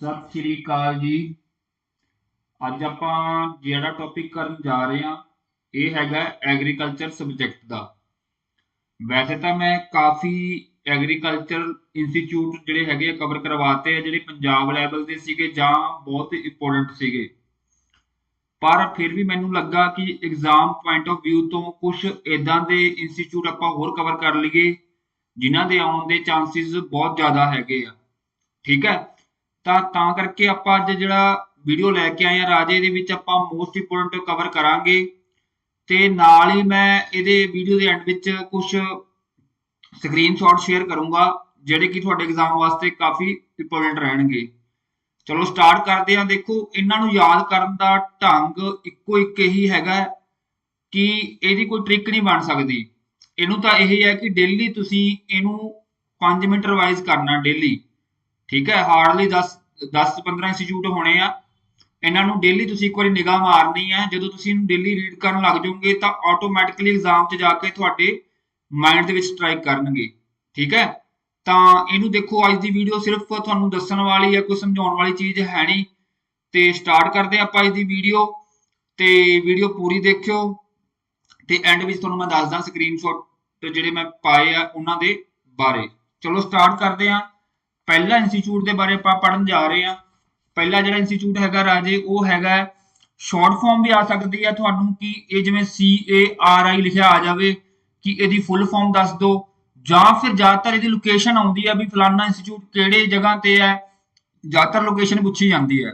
ਸਤਿ ਸ਼੍ਰੀ ਅਕਾਲ ਜੀ। ਅੱਜ ਆਪਾਂ ਜਿਹੜਾ ਟੌਪਿਕ ਕਰਨ ਜਾ ਰਹੇ ਹਾਂ ਇਹ ਹੈਗਾ ਐਗਰੀਕਲਚਰ ਸਬਜੈਕਟ ਦਾ। ਵੈਸੇ ਤਾਂ ਮੈਂ ਕਾਫੀ ਐਗਰੀਕਲਚਰ ਇੰਸਟੀਚਿਊਟ ਜਿਹੜੇ ਹੈਗੇ ਆ ਕਵਰ ਕਰਵਾਤੇ ਆ, ਜਿਹੜੇ ਪੰਜਾਬ ਲੈਵਲ ਦੇ ਸੀਗੇ ਜਾਂ ਬਹੁਤ ਇੰਪੋਰਟੈਂਟ ਸੀਗੇ, ਪਰ ਫਿਰ ਵੀ ਮੈਨੂੰ ਲੱਗਾ ਕਿ ਐਗਜ਼ਾਮ ਪੁਆਇੰਟ ਆਫ ਵਿਊ ਤੋਂ ਕੁਝ ਇਦਾਂ ਦੇ ਇੰਸਟੀਚਿਊਟ ਆਪਾਂ ਹੋਰ ਕਵਰ ਕਰ ਲਈਏ ਜਿਨ੍ਹਾਂ ਦੇ ਆਉਣ ਦੇ ਚਾਂਸਿਸ ਬਹੁਤ ਜ਼ਿਆਦਾ ਹੈਗੇ ਆ। ਠੀਕ ਹੈ, ਤਾਂ ਕਰਕੇ ਆਪਾਂ ਅੱਜ ਜਿਹੜਾ ਵੀਡੀਓ ਲੈ ਕੇ ਆਏ ਆ ਰਾਜੇ, ਦੇ ਵਿੱਚ ਆਪਾਂ ਮੋਸਟ ਇੰਪੋਰਟੈਂਟ ਕਵਰ ਕਰਾਂਗੇ ਤੇ ਨਾਲ ਹੀ ਮੈਂ ਇਹਦੇ ਵੀਡੀਓ ਦੇ ਐਂਡ ਵਿੱਚ ਕੁਝ ਸਕਰੀਨਸ਼ਾਟ ਸ਼ੇਅਰ ਕਰੂੰਗਾ ਜਿਹੜੇ ਕਿ ਤੁਹਾਡੇ ਐਗਜ਼ਾਮ ਵਾਸਤੇ ਕਾਫੀ ਇੰਪੋਰਟੈਂਟ ਰਹਿਣਗੇ। ਚਲੋ ਸਟਾਰਟ ਕਰਦੇ ਹਾਂ। ਦੇਖੋ, ਇਹਨਾਂ ਨੂੰ ਯਾਦ ਕਰਨ ਦਾ ਢੰਗ ਇੱਕੋ ਇੱਕ ਹੀ ਹੈਗਾ ਕਿ ਇਹਦੀ ਕੋਈ ਟ੍ਰਿਕ ਨਹੀਂ ਬਣ ਸਕਦੀ। ਇਹਨੂੰ ਤਾਂ ਇਹ ਹੈ ਕਿ ਡੇਲੀ ਤੁਸੀਂ ਇਹਨੂੰ 5 ਮਿੰਟ ਰਿਵਾਈਜ਼ ਕਰਨਾ ਡੇਲੀ। ਠੀਕ ਹੈ, ਹਾਰਡਲੀ 10-15 ਇੰਸਟੀਚਿਊਟ ਹੋਣੇ ਆ, ਇਹਨਾਂ ਨੂੰ ਡੇਲੀ ਤੁਸੀਂ ਇੱਕ ਵਾਰੀ ਨਿਗਾਹ ਮਾਰਨੀ ਹੈ। ਜਦੋਂ ਤੁਸੀਂ ਇਹਨੂੰ ਡੇਲੀ ਰੀਡ ਕਰਨ ਲੱਗ ਜਾਓਗੇ ਤਾਂ ਆਟੋਮੈਟਿਕਲੀ ਐਗਜ਼ਾਮ 'ਚ ਜਾ ਕੇ ਤੁਹਾਡੇ ਮਾਈਂਡ ਦੇ ਵਿੱਚ ਸਟ੍ਰਾਈਕ ਕਰਨਗੇ। ਠੀਕ ਹੈ, ਤਾਂ ਇਹਨੂੰ ਦੇਖੋ, ਅੱਜ ਦੀ ਵੀਡੀਓ ਸਿਰਫ ਤੁਹਾਨੂੰ ਦੱਸਣ ਵਾਲੀ ਹੈ, ਕੋਈ ਸਮਝਾਉਣ ਵਾਲੀ ਚੀਜ਼ ਹੈ ਨਹੀਂ। ਤੇ ਸਟਾਰਟ ਕਰਦੇ ਆਪਾਂ ਅੱਜ ਦੀ ਵੀਡੀਓ, ਤੇ ਵੀਡੀਓ ਪੂਰੀ ਦੇਖਿਓ ਤੇ ਐਂਡ ਵਿੱਚ ਤੁਹਾਨੂੰ ਮੈਂ ਦੱਸਦਾ ਸਕਰੀਨਸ਼ਾਟ ਜਿਹੜੇ ਮੈਂ ਪਾਏ ਆ ਉਹਨਾਂ ਦੇ ਬਾਰੇ। ਚਲੋ ਸਟਾਰਟ ਕਰਦੇ ਹਾਂ। ਪਹਿਲਾ ਇੰਸਟੀਚਿਊਟ ਦੇ ਬਾਰੇ ਆਪਾਂ ਪੜ੍ਹਨ ਜਾ ਰਹੇ ਹਾਂ। ਪਹਿਲਾ ਜਿਹੜਾ ਇੰਸਟੀਚਿਊਟ ਹੈਗਾ ਰਾਜੇ ਉਹ ਹੈਗਾ, ਸ਼ਾਰਟ ਫਾਰਮ ਵੀ ਆ ਸਕਦੀ ਹੈ ਤੁਹਾਨੂੰ, ਕਿ ਇਹ ਜਿਵੇਂ CARI ਲਿਖਿਆ ਆ ਜਾਵੇ ਕਿ ਇਹਦੀ ਫੁੱਲ ਫਾਰਮ ਦੱਸ ਦਿਓ, ਜਾਂ ਫਿਰ ਜ਼ਿਆਦਾਤਰ ਇਹਦੀ ਲੋਕੇਸ਼ਨ ਆਉਂਦੀ ਹੈ ਵੀ ਫਲਾਨਾ ਇੰਸਟੀਚਿਊਟ ਕਿਹੜੇ ਜਗ੍ਹਾ ਤੇ ਹੈ, ਜ਼ਿਆਦਾਤਰ ਲੋਕੇਸ਼ਨ ਪੁੱਛੀ ਜਾਂਦੀ ਹੈ।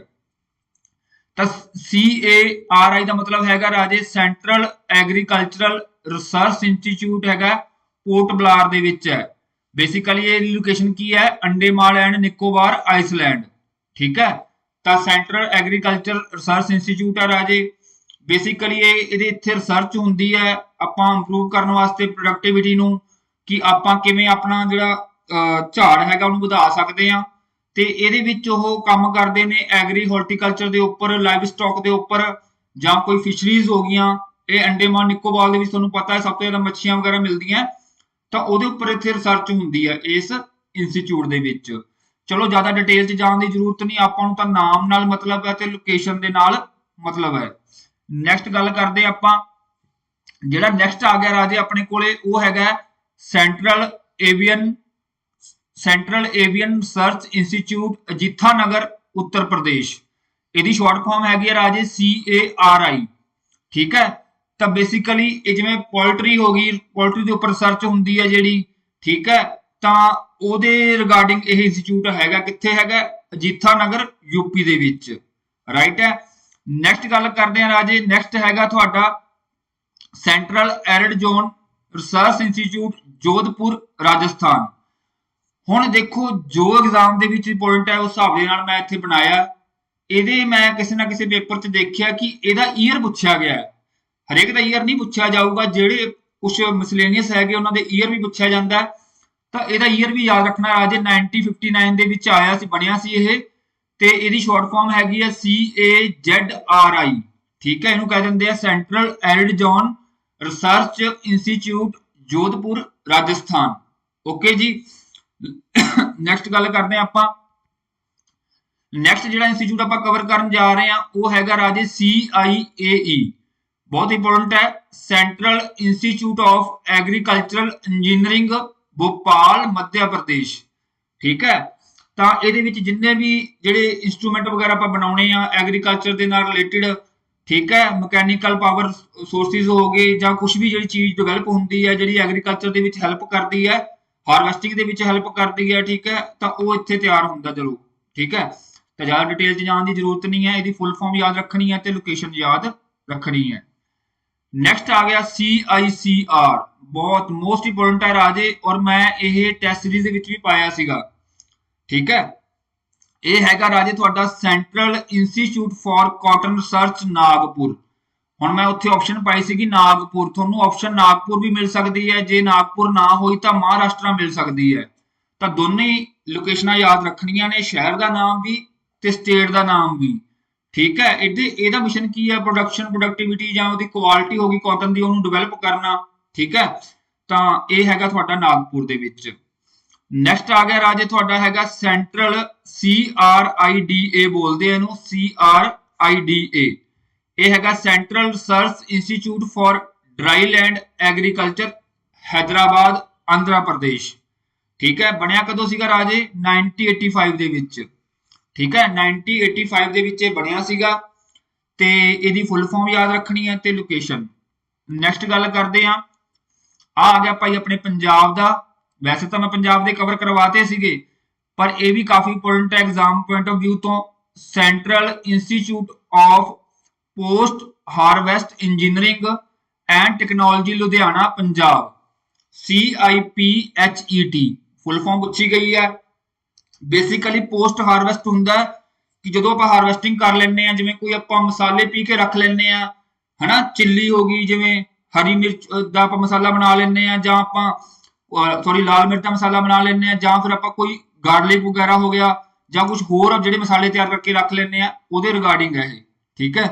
ਤਾਂ CARI ਦਾ ਮਤਲਬ ਹੈਗਾ ਰਾਜੇ ਸੈਂਟਰਲ ਐਗਰੀਕਲਚਰਲ ਰਿਸਰਚ ਇੰਸਟੀਚਿਊਟ ਹੈਗਾ, ਪੋਰਟ ਬਲਾਰ ਦੇ ਵਿੱਚ ਹੈ। ਬੇਸਿਕਲੀ ਇਹ ਲੋਕੇਸ਼ਨ ਕੀ ਹੈ, ਅੰਡੇਮਾਨ ਐਂਡ ਨਿਕੋਬਾਰ ਆਈਸਲੈਂਡ। ਠੀਕ ਹੈ, ਤਾਂ ਸੈਂਟਰਲ ਐਗਰੀਕਲਚਰ ਰਿਸਰਚ ਇੰਸਟੀਚਿਊਟ ਆ ਰਾਜੇ। ਬੇਸਿਕਲੀ ਇਹਦੇ ਇੱਥੇ ਰਿਸਰਚ ਹੁੰਦੀ ਹੈ ਆਪਾਂ ਇੰਪਰੂਵ ਕਰਨ ਵਾਸਤੇ ਪ੍ਰੋਡਕਟਿਵਿਟੀ ਨੂੰ, ਕਿ ਆਪਾਂ ਕਿਵੇਂ ਆਪਣਾ ਜਿਹੜਾ ਝਾੜ ਹੈਗਾ ਉਹਨੂੰ ਵਧਾ ਸਕਦੇ ਹਾਂ। ਤੇ ਇਹਦੇ ਵਿੱਚ ਉਹ ਕੰਮ ਕਰਦੇ ਨੇ ਐਗਰੀ ਹਾਰਟੀਕਲਚਰ ਦੇ ਉੱਪਰ, ਲਾਈਵ ਸਟਾਕ ਦੇ ਉੱਪਰ, ਜਾਂ ਕੋਈ ਫਿਸ਼ਰੀਜ਼ ਹੋ ਗਈਆਂ। ਇਹ ਅੰਡੇਮਾਨ ਨਿਕੋਬਾਰ ਦੇ ਵਿੱਚ ਤੁਹਾਨੂੰ ਪਤਾ ਹੈ ਸਭ ਤੋਂ ਜ਼ਿਆਦਾ ਮੱਛੀਆਂ ਵਗੈਰਾ ਮਿਲਦੀਆਂ, ਤਾਂ ਉਹਦੇ ਉੱਪਰ ਇੱਥੇ ਰਿਸਰਚ ਹੁੰਦੀ ਹੈ ਇਸ ਇੰਸਟੀਚਿਊਟ ਦੇ ਵਿੱਚ। ਚਲੋ ਜ਼ਿਆਦਾ ਡਿਟੇਲ 'ਚ ਜਾਣ ਦੀ ਜ਼ਰੂਰਤ ਨਹੀਂ, ਆਪਾਂ ਨੂੰ ਤਾਂ ਨਾਮ ਨਾਲ ਮਤਲਬ ਹੈ ਤੇ ਲੋਕੇਸ਼ਨ ਦੇ ਨਾਲ ਮਤਲਬ ਹੈ। ਨੈਕਸਟ ਗੱਲ ਕਰਦੇ ਆਪਾਂ, ਜਿਹੜਾ ਨੈਕਸਟ ਆ ਗਿਆ ਰਾਜੇ ਆਪਣੇ ਕੋਲੇ ਉਹ ਹੈਗਾ ਸੈਂਟਰਲ ਏਵੀਅਨ ਰਿਸਰਚ ਇੰਸਟੀਚਿਊਟ ਅਜੀਥਾ ਨਗਰ ਉੱਤਰ ਪ੍ਰਦੇਸ਼। ਇਹਦੀ ਸ਼ਾਰਟ ਫਾਰਮ ਹੈਗੀ ਹੈ ਰਾਜੇ CARI। ਠੀਕ ਹੈ, ਤਾਂ ਬੇਸਿਕਲੀ ਇਹ ਜਿਵੇਂ ਪੋਲਟਰੀ ਹੋ ਗਈ, ਪੋਲਟਰੀ ਦੇ ਉੱਪਰ ਰਿਸਰਚ ਹੁੰਦੀ ਹੈ ਜਿਹੜੀ। ਠੀਕ ਹੈ, ਤਾਂ ਉਹਦੇ ਰਿਗਾਰਡਿੰਗ ਇਹ ਇੰਸਟੀਚਿਊਟ ਹੈਗਾ, ਕਿੱਥੇ ਹੈਗਾ, ਅਜੀਥਾ ਨਗਰ UP ਦੇ ਵਿੱਚ। ਰਾਈਟ ਹੈ। ਨੈਕਸਟ ਗੱਲ ਕਰਦੇ ਹਾਂ ਰਾਜੇ, ਨੈਕਸਟ ਹੈਗਾ ਤੁਹਾਡਾ central arid zone research institute Jodhpur Rajasthan. ਹੁਣ ਦੇਖੋ, ਜੋ ਐਗਜ਼ਾਮ ਦੇ ਵਿੱਚ ਇੰਪੋਰਟੈਂਟ ਹੈ ਉਸ ਹਿਸਾਬ ਦੇ ਨਾਲ ਮੈਂ ਇੱਥੇ ਬਣਾਇਆ। ਇਹਦੇ ਮੈਂ ਕਿਸੇ ਨਾ ਕਿਸੇ ਪੇਪਰ 'ਚ ਦੇਖਿਆ ਕਿ ਇਹਦਾ ਈਅਰ ਪੁੱਛਿਆ ਗਿਆ ਹੈ। ਹਰੇਕ ਦਾ ਈਅਰ ਨਹੀਂ ਪੁੱਛਿਆ ਜਾਊਗਾ, ਜਿਹੜੇ ਕੁਝ ਮਿਸਲੇਨੀਅਸ ਹੈਗੇ ਉਹਨਾਂ ਦੇ ਈਅਰ ਵੀ ਪੁੱਛਿਆ ਜਾਂਦਾ ਹੈ। ਤਾਂ ਇਹਦਾ ਈਅਰ ਵੀ ਯਾਦ ਰੱਖਣਾ ਰਾਜੇ, 1959 ਦੇ ਵਿੱਚ ਆਇਆ ਸੀ, ਬਣਿਆ ਸੀ ਇਹ। ਤੇ ਇਹਦੀ ਸ਼ਾਰਟ ਫਾਰਮ ਹੈਗੀ ਹੈ CAZRI। ਠੀਕ ਹੈ, ਇਹਨੂੰ ਕਹਿ ਦਿੰਦੇ ਆ central arid zone research institute Jodhpur Rajasthan. Okay ਜੀ। ਨੈਕਸਟ ਗੱਲ ਕਰਦੇ ਹਾਂ ਆਪਾਂ, ਨੈਕਸਟ ਜਿਹੜਾ ਇੰਸਟੀਚਿਊਟ ਆਪਾਂ ਕਵਰ ਕਰਨ ਜਾ ਰਹੇ ਹਾਂ ਉਹ ਹੈਗਾ ਰਾਜੇ CIAE। ਬਹੁਤ ਇੰਪੋਰਟੈਂਟ ਹੈ, central institute of agricultural engineering Bhopal Madhya Pradesh. ਠੀਕ ਹੈ, ਤਾਂ ਇਹਦੇ ਵਿੱਚ ਜਿੰਨੇ ਵੀ ਜਿਹੜੇ ਇੰਸਟਰੂਮੈਂਟ ਵਗੈਰਾ ਆਪਾਂ ਬਣਾਉਣੇ ਆ ਐਗਰੀਕਲਚਰ ਦੇ ਨਾਲ ਰਿਲੇਟਡ, ਠੀਕ ਹੈ, ਮਕੈਨੀਕਲ ਪਾਵਰ ਸੋਰਸਿਸ ਹੋ ਗਏ ਜਾਂ ਕੁਝ ਵੀ ਜਿਹੜੀ ਚੀਜ਼ ਡਿਵੈਲਪ ਹੁੰਦੀ ਹੈ ਜਿਹੜੀ ਐਗਰੀਕਲਚਰ ਦੇ ਵਿੱਚ ਹੈਲਪ ਕਰਦੀ ਹੈ, ਹਾਰਵੈਸਟਿੰਗ ਦੇ ਵਿੱਚ ਹੈਲਪ ਕਰਦੀ ਹੈ। ਠੀਕ ਹੈ, ਤਾਂ ਉਹ ਇੱਥੇ ਤਿਆਰ ਹੁੰਦਾ। ਚਲੋ ਠੀਕ ਹੈ, ਤਾਂ ਜ਼ਿਆਦਾ ਡਿਟੇਲ 'ਚ ਜਾਣ ਦੀ ਜ਼ਰੂਰਤ ਨਹੀਂ ਹੈ, ਇਹਦੀ ਫੁੱਲ ਫਾਰਮ ਯਾਦ ਰੱਖਣੀ ਹੈ ਤੇ ਲੋਕੇਸ਼ਨ ਯਾਦ ਰੱਖਣੀ ਹੈ। ਨੈਕਸਟ ਆ ਗਿਆ CICR, ਬਹੁਤ ਮੋਸਟ ਇੰਪੋਰਟੈਂਟ ਹੈ ਰਾਜੇ, ਔਰ ਮੈਂ ਇਹ ਟੈਸਟ ਸੀਰੀਜ਼ ਦੇ ਵਿੱਚ ਵੀ ਪਾਇਆ ਸੀਗਾ। ਠੀਕ ਹੈ, ਇਹ ਹੈਗਾ ਰਾਜੇ ਤੁਹਾਡਾ central institute for cotton research Nagpur. ਹੁਣ ਮੈਂ ਉੱਥੇ ਆਪਸ਼ਨ ਪਾਈ ਸੀਗੀ ਨਾਗਪੁਰ, ਤੁਹਾਨੂੰ ਆਪਸ਼ਨ ਨਾਗਪੁਰ ਵੀ ਮਿਲ ਸਕਦੀ ਹੈ, ਜੇ ਨਾਗਪੁਰ ਨਾ ਹੋਈ ਤਾਂ ਮਹਾਰਾਸ਼ਟਰ ਮਿਲ ਸਕਦੀ ਹੈ। ਤਾਂ ਦੋਨੇ ਲੋਕੇਸ਼ਨਾਂ ਯਾਦ ਰੱਖਣੀਆਂ ਨੇ, ਸ਼ਹਿਰ ਦਾ ਨਾਮ ਵੀ ਤੇ ਸਟੇਟ ਦਾ ਨਾਮ ਵੀ। ਠੀਕ ਹੈ, ਇਹਦਾ ਮਿਸ਼ਨ ਕੀ ਹੈ, ਪ੍ਰੋਡਕਟਿਵਿਟੀ ਜਾਂ ਉਹਦੀ ਕੁਆਲਿਟੀ ਹੋ ਗਈ ਕਾਟਨ ਦੀ, ਉਹਨੂੰ ਡਿਵੈਲਪ ਕਰਨਾ। ਠੀਕ ਹੈ, ਤਾਂ ਇਹ ਹੈਗਾ ਤੁਹਾਡਾ ਨਾਗਪੁਰ ਦੇ ਵਿੱਚ। ਨੈਕਸਟ ਆ ਗਿਆ ਰਾਜੇ ਤੁਹਾਡਾ ਹੈਗਾ ਸੈਂਟਰਲ CRIDA ਬੋਲਦੇ ਆ ਇਹਨੂੰ CRIDA। ਇਹ ਹੈਗਾ central research institute for dry land agriculture Hyderabad Andhra Pradesh. ਠੀਕ ਹੈ, ਬਣਿਆ ਕਦੋਂ ਸੀਗਾ ਰਾਜੇ 1985 ਦੇ ਵਿੱਚ। ਠੀਕ ਹੈ, 1985 ਦੇ ਵਿੱਚ ਇਹ ਬਣਿਆ ਸੀਗਾ ਤੇ ਇਹਦੀ ਫੁੱਲ ਫਾਰਮ ਯਾਦ ਰੱਖਣੀ ਹੈ ਤੇ ਲੋਕੇਸ਼ਨ। ਨੈਕਸਟ ਗੱਲ ਕਰਦੇ ਆ ਆ ਗਿਆ ਭਾਈ ਆਪਣੇ ਪੰਜਾਬ ਦਾ। ਵੈਸੇ ਤਾਂ ਮੈਂ ਪੰਜਾਬ ਦੇ ਕਵਰ ਕਰਵਾਤੇ ਸੀਗੇ ਪਰ ਇਹ ਵੀ ਕਾਫੀ ਇੰਪੋਰਟੈਂਟ ਹੈ ਐਗਜ਼ਾਮ ਪੁਆਇੰਟ ਆਫ ਵਿਊ ਤੋਂ। Central institute of post harvest engineering and technology Ludhiana Punjab CIPHET full form ਪੁੱਛੀ ਗਈ ਹੈ। ਬੇਸਿਕਲੀ ਪੋਸਟ ਹਾਰਵੈਸਟ ਹੁੰਦਾ ਕਿ ਜਦੋਂ ਆਪਾਂ ਹਾਰਵੈਸਟਿੰਗ ਕਰ ਲੈਂਦੇ ਆ, ਜਿਵੇਂ ਕੋਈ ਆਪਾਂ ਮਸਾਲੇ ਪੀ ਕੇ ਰੱਖ ਲੈਂਦੇ ਆ ਹਨਾ, ਚਿੱਲੀ ਹੋ ਗਈ, ਜਿਵੇਂ ਹਰੀ ਮਿਰਚ ਦਾ ਆਪਾਂ ਮਸਾਲਾ ਬਣਾ ਲੈਂਦੇ ਆ, ਜਾਂ ਆਪਾਂ ਸੌਰੀ ਲਾਲ ਮਿਰਚ ਦਾ ਮਸਾਲਾ ਬਣਾ ਲੈਂਦੇ ਆ, ਜਾਂ ਫਿਰ ਆਪਾਂ ਕੋਈ ਗਾਰਲਿਕ ਵਗੈਰਾ ਹੋ ਗਿਆ ਜਾਂ ਕੁਝ ਹੋਰ ਜਿਹੜੇ ਮਸਾਲੇ ਤਿਆਰ ਕਰਕੇ ਰੱਖ ਲੈਂਦੇ ਆ, ਉਹਦੇ ਰਿਗਾਰਡਿੰਗ ਹੈ ਇਹ। ਠੀਕ ਹੈ,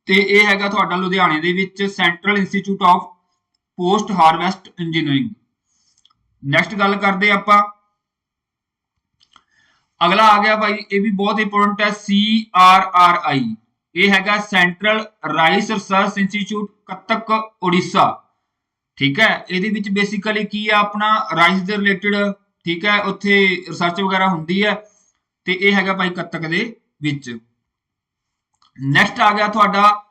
ਤੇ ਇਹ ਹੈਗਾ ਤੁਹਾਡਾ ਲੁਧਿਆਣੇ ਦੇ ਵਿੱਚ central institute of post harvest engineering. Next ਗੱਲ ਕਰਦੇ ਆਪਾਂ, ਅਗਲਾ ਆ ਗਿਆ ਭਾਈ, ਇਹ ਵੀ ਬਹੁਤ ਇੰਪੋਰਟੈਂਟ ਹੈ CRRI। ਇਹ ਹੈਗਾ central rice research institute Cuttack Orissa. ਠੀਕ ਹੈ, ਇਹਦੇ ਵਿੱਚ ਬੇਸਿਕਲੀ ਕੀ ਆ ਆਪਣਾ ਰਾਈਸ ਦੇ ਰਿਲੇਟਡ। ਠੀਕ ਹੈ, ਉੱਥੇ ਰਿਸਰਚ ਵਗੈਰਾ ਹੁੰਦੀ ਹੈ ਤੇ ਇਹ ਹੈਗਾ ਭਾਈ ਕਤਕ ਦੇ ਵਿੱਚ। ਨੈਕਸਟ ਆ ਗਿਆ ਤੁਹਾਡਾ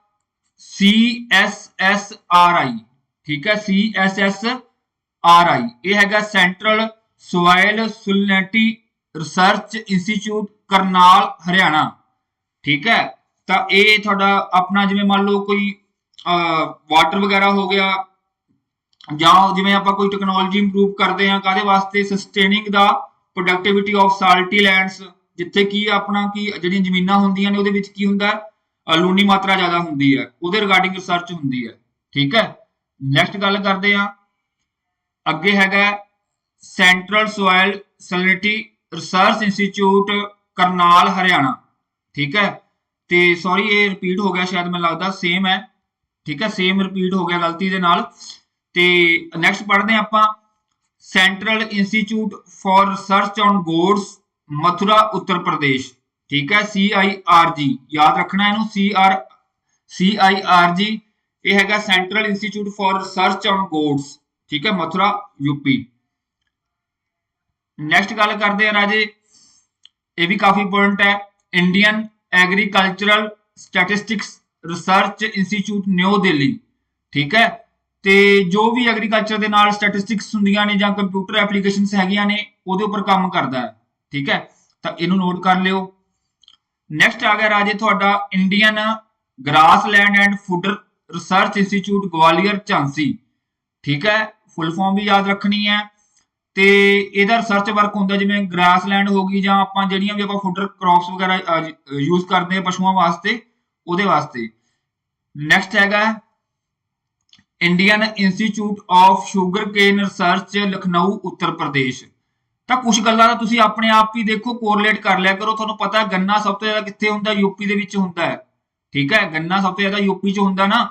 CSSRI। ਠੀਕ ਹੈ, CSSRI ਇਹ ਹੈਗਾ central soil salinity research institute Karnal Haryana. ਠੀਕ ਹੈ, ਤਾਂ ਇਹ ਤੁਹਾਡਾ ਆਪਣਾ ਜਿਵੇਂ ਮੰਨ ਲਓ ਕੋਈ ਵਾਟਰ ਵਗੈਰਾ ਹੋ ਗਿਆ, ਜਾਂ ਜਿਵੇਂ ਆਪਾਂ ਕੋਈ ਟੈਕਨੋਲੋਜੀ ਇੰਪਰੂਵ ਕਰਦੇ ਆ ਕਾਹਦੇ ਵਾਸਤੇ, ਸਸਟੇਨਿੰਗ ਦਾ ਪ੍ਰੋਡਕਟਿਵਿਟੀ ਆਫ ਸਾਲਟੀ ਲੈਂਡਸ, ਜਿੱਥੇ ਕੀ ਆਪਣਾ ਕੀ ਜਿਹੜੀਆਂ ਜ਼ਮੀਨਾਂ ਹੁੰਦੀਆਂ ਨੇ ਉਹਦੇ ਵਿੱਚ ਕੀ ਹੁੰਦਾ ਲੂਣੀ ਮਾਤਰਾ ਜ਼ਿਆਦਾ ਹੁੰਦੀ ਹੈ, ਉਹਦੇ ਰਿਗਾਰਡਿੰਗ ਰਿਸਰਚ ਹੁੰਦੀ ਹੈ। ਠੀਕ ਹੈ, ਨੈਕਸਟ ਗੱਲ ਕਰਦੇ ਆ ਅੱਗੇ ਹੈਗਾ central soil salinity research institute Karnal Haryana. ਠੀਕ ਹੈ, ਤੇ ਸੌਰੀ ਇਹ ਰਿਪੀਟ ਹੋ ਗਿਆ ਸ਼ਾਇਦ, ਮੈਨੂੰ ਲੱਗਦਾ ਸੇਮ ਹੈ। ਠੀਕ ਹੈ, ਸੇਮ ਰਿਪੀਟ ਹੋ ਗਿਆ ਗਲਤੀ ਦੇ ਨਾਲ। ਤੇ ਨੈਕਸਟ ਪੜ੍ਹਦੇ ਆਪਾਂ central institute for research on God's Mathura Uttar Pradesh. ਠੀਕ ਹੈ, CIRG ਯਾਦ ਰੱਖਣਾ ਇਹਨੂੰ, CIRG ਇਹ ਹੈਗਾ central institute for research on God's. ਠੀਕ ਹੈ, ਮਥੁਰਾ UP। ਨੈਕਸਟ ਗੱਲ ਕਰਦੇ ਆ ਰਾਜੇ, ਇਹ ਵੀ ਕਾਫੀ ਇੰਪੋਰਟੈਂਟ ਹੈ, Indian agricultural statistics research institute new Delhi. ਠੀਕ ਹੈ, ਤੇ ਜੋ ਵੀ ਐਗਰੀਕਲਚਰ ਦੇ ਨਾਲ ਸਟੈਟਿਸਟਿਕਸ ਹੁੰਦੀਆਂ ਨੇ ਜਾਂ ਕੰਪਿਊਟਰ ਐਪਲੀਕੇਸ਼ਨਸ ਹੈਗੀਆਂ ਨੇ ਉਹਦੇ ਉੱਪਰ ਕੰਮ ਕਰਦਾ ਹੈ। ਠੀਕ ਹੈ, ਤਾਂ ਇਹਨੂੰ ਨੋਟ ਕਰ ਲਿਓ। ਨੈਕਸਟ ਆ ਗਿਆ ਰਾਜੇ ਤੁਹਾਡਾ Indian grassland and food research institute Gwalior Jhansi. ਠੀਕ ਹੈ, ਫੁੱਲ ਫਾਰਮ ਵੀ ਯਾਦ ਰੱਖਣੀ ਹੈ। ਤੇ ਇਹਦਾ ਰਿਸਰਚ ਵਰਕ ਹੁੰਦਾ ਜਿਵੇਂ ਗ੍ਰਾਸਲੈਂਡ ਹੋ ਗਈ, ਜਾਂ ਆਪਾਂ ਜਿਹੜੀਆਂ ਵੀ ਆਪਾਂ ਫੂਡਰ ਕ੍ਰੌਪਸ ਵਗੈਰਾ ਯੂਜ਼ ਕਰਦੇ ਆ ਪਸ਼ੂਆਂ ਵਾਸਤੇ, ਉਹਦੇ ਵਾਸਤੇ। ਨੈਕਸਟ ਹੈਗਾ Indian institute of sugar cane research Lucknow Uttar Pradesh. ਤਾਂ ਕੁਝ ਗੱਲਾਂ ਦਾ ਤੁਸੀਂ ਆਪਣੇ ਆਪ ਹੀ ਦੇਖੋ, ਕੋਰਿਲੇਟ ਕਰ ਲਿਆ ਕਰੋ। ਤੁਹਾਨੂੰ ਪਤਾ ਗੰਨਾ ਸਭ ਤੋਂ ਜ਼ਿਆਦਾ ਕਿੱਥੇ ਹੁੰਦਾ, UP ਦੇ ਵਿੱਚ ਹੁੰਦਾ ਹੈ। ਠੀਕ ਹੈ, ਗੰਨਾ ਸਭ ਤੋਂ ਜ਼ਿਆਦਾ UP 'ਚ ਹੁੰਦਾ ਨਾ,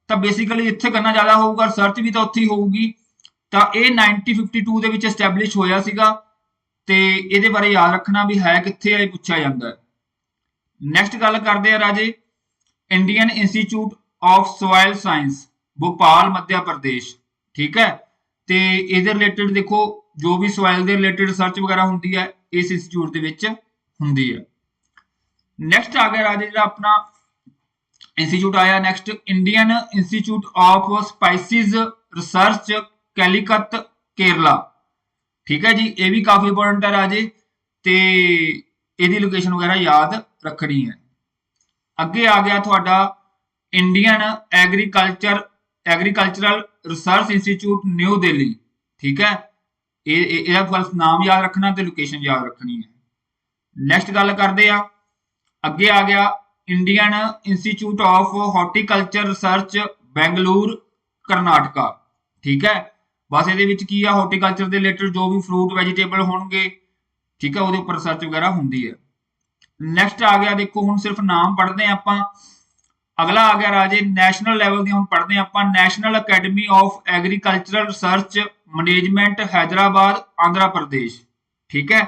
ਤਾਂ ਬੇਸਿਕਲੀ ਇੱਥੇ ਗੰਨਾ ਜ਼ਿਆਦਾ ਹੋਊਗਾ, ਰਿਸਰਚ ਵੀ ਤਾਂ ਉੱਥੇ ਹੀ ਹੋਊਗੀ। ਤਾਂ ਇਹ 1952 ਦੇ ਵਿੱਚ ਐਸਟੈਬਲਿਸ਼ ਹੋਇਆ ਸੀਗਾ ਤੇ ਇਹਦੇ ਬਾਰੇ ਯਾਦ ਰੱਖਣਾ ਵੀ ਹੈ ਕਿੱਥੇ ਹੈ, ਇਹ ਪੁੱਛਿਆ ਜਾਂਦਾ ਹੈ। ਨੈਕਸਟ ਗੱਲ ਕਰਦੇ ਆ ਰਾਜੇ Indian institute of soil science Bhopal Madhya Pradesh. ਠੀਕ ਹੈ, ਤੇ ਇਹਦੇ ਰਿਲੇਟਡ ਦੇਖੋ ਜੋ ਵੀ ਸੋਇਲ ਦੇ ਰਿਲੇਟਡ ਰਿਸਰਚ ਵਗੈਰਾ ਹੁੰਦੀ ਹੈ ਇਸ ਇੰਸਟੀਚਿਊਟ ਦੇ ਵਿੱਚ ਹੁੰਦੀ ਹੈ। ਨੈਕਸਟ ਆ ਗਿਆ ਰਾਜੇ ਜਿਹੜਾ ਆਪਣਾ ਇੰਸਟੀਚਿਊਟ ਆਇਆ next Indian institute of spices research Calicut Kerala. ਠੀਕ ਹੈ ਜੀ, ਇਹ ਵੀ ਕਾਫੀ ਇੰਪੋਰਟੈਂਟ ਹੈ ਰਾਜੇ, ਤੇ ਇਹਦੀ ਲੋਕੇਸ਼ਨ ਵਗੈਰਾ ਯਾਦ ਰੱਖਣੀ ਹੈ। ਅੱਗੇ ਆ ਗਿਆ ਤੁਹਾਡਾ Indian agricultural research institute new Delhi. ਠੀਕ ਹੈ, ਇਹਦਾ ਫੁੱਲ ਨਾਮ ਯਾਦ ਰੱਖਣਾ ਤੇ ਲੋਕੇਸ਼ਨ ਯਾਦ ਰੱਖਣੀ ਹੈ। ਨੈਕਸਟ ਗੱਲ ਕਰਦੇ ਆ ਅੱਗੇ ਆ ਗਿਆ Indian institute of horticulture research Bengaluru Karnataka. ਠੀਕ ਹੈ, ਬਸ ਇਹਦੇ ਵਿੱਚ ਕੀ ਆ ਹਾਰਟੀਕਲਚਰ ਦੇ ਰਿਲੇਟਡ ਜੋ ਵੀ ਫਰੂਟ ਵੈਜੀਟੇਬਲ ਹੋਣਗੇ, ਠੀਕ ਹੈ, ਉਹਦੇ ਉੱਪਰ ਰਿਸਰਚ ਵਗੈਰਾ ਹੁੰਦੀ ਹੈ। ਨੈਕਸਟ ਆ ਗਿਆ ਦੇਖੋ ਹੁਣ ਸਿਰਫ ਨਾਮ ਪੜ੍ਹਦੇ ਆ ਆਪਾਂ। ਅਗਲਾ ਆ ਗਿਆ ਰਾਜੇ ਨੈਸ਼ਨਲ ਲੈਵਲ ਦੀ ਹੁਣ ਪੜ੍ਹਦੇ ਆ ਆਪਾਂ, national academy of agricultural research management Hyderabad Andhra Pradesh. ठीक है,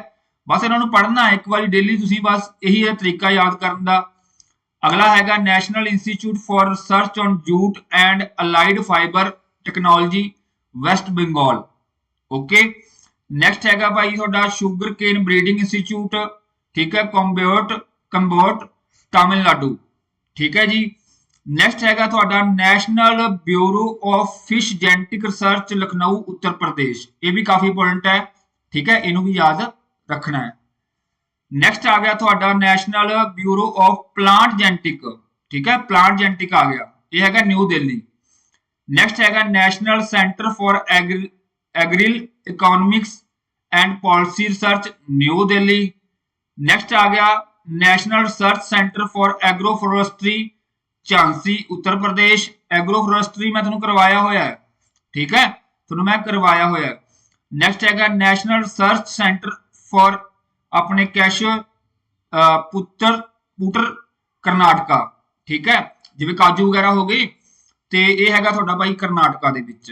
बस इन्हों पढ़ना है एक बार डेली, तुसी बस यही है तरीका याद करने का। अगला हैगा national institute for research on jute and allied fibre technology West Bengal. Okay, next हैगा भाई थोड़ा शुगर केन ब्रीडिंग इंस्टीट्यूट, ठीक है, कंबोट तमिलनाडु। ठीक है जी। नैक्सट हैगा थोड़ा national bureau of fish genetic research Lucknow Uttar Pradesh, ये भी काफी इंपोर्टेंट है। ठीक है, इनू भी याद रखना है। नैक्सट आ गया थोड़ा national bureau of plant genetic. ठीक है, प्लांट जेनेटिक आ गया, ये हैगा न्यू दिल्ली। नैक्सट हैगा नैशनल सेंटर फॉर एग्रिल economics and policy research New Delhi. Next आ गया national research centre for agro forestry Jhansi Uttar Pradesh. Agro forestry मैं तुहानू करवाया होया है, ठीक है, तुहानू मैं करवाया होया है। नैक्सट हैगा नैशनल रिसर्च सेंटर फॉर अपने कैश पुटर करनाटका। ठीक है, जिवें काजू वगैरह हो गए, तो यह हैगा तुहाडा भाई करनाटका दे विच।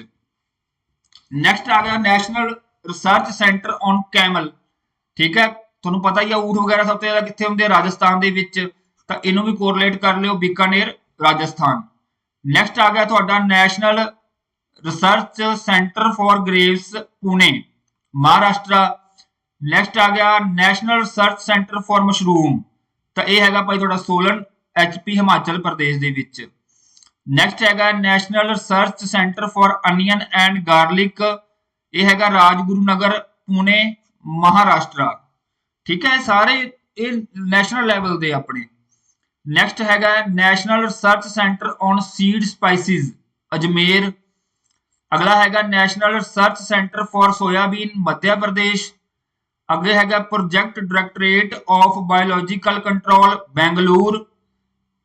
नैक्सट आ गया national research centre on camel. ठीक है, तुहानू पता ही है ऊंट वगैरह सब तो ज्यादा कित्थे हुंदे, राजस्थान दे विच, तां इहनू भी कोरिलेट कर लिओ, बीकानेर राजस्थान। नैक्सट आ गया तुहाडा national research centre for grapes Pune Maharashtra. Next आ गया national research centre for mushroom, तो यह हैगा भाई तुहाडा सोलन HP हिमाचल प्रदेश दे विच। नैक्सट हैगा national research centre for onion and garlic, यह हैगा राजगुरुनगर पुणे महाराष्ट्र। ठीक है, सारे ये नैशनल लैवल दे अपने। नैक्सट हैगा national research centre on seed spices Ajmer. अगला हैगा national research centre for soybean Madhya Pradesh. अगे हैगा project directorate of biological control Bengaluru.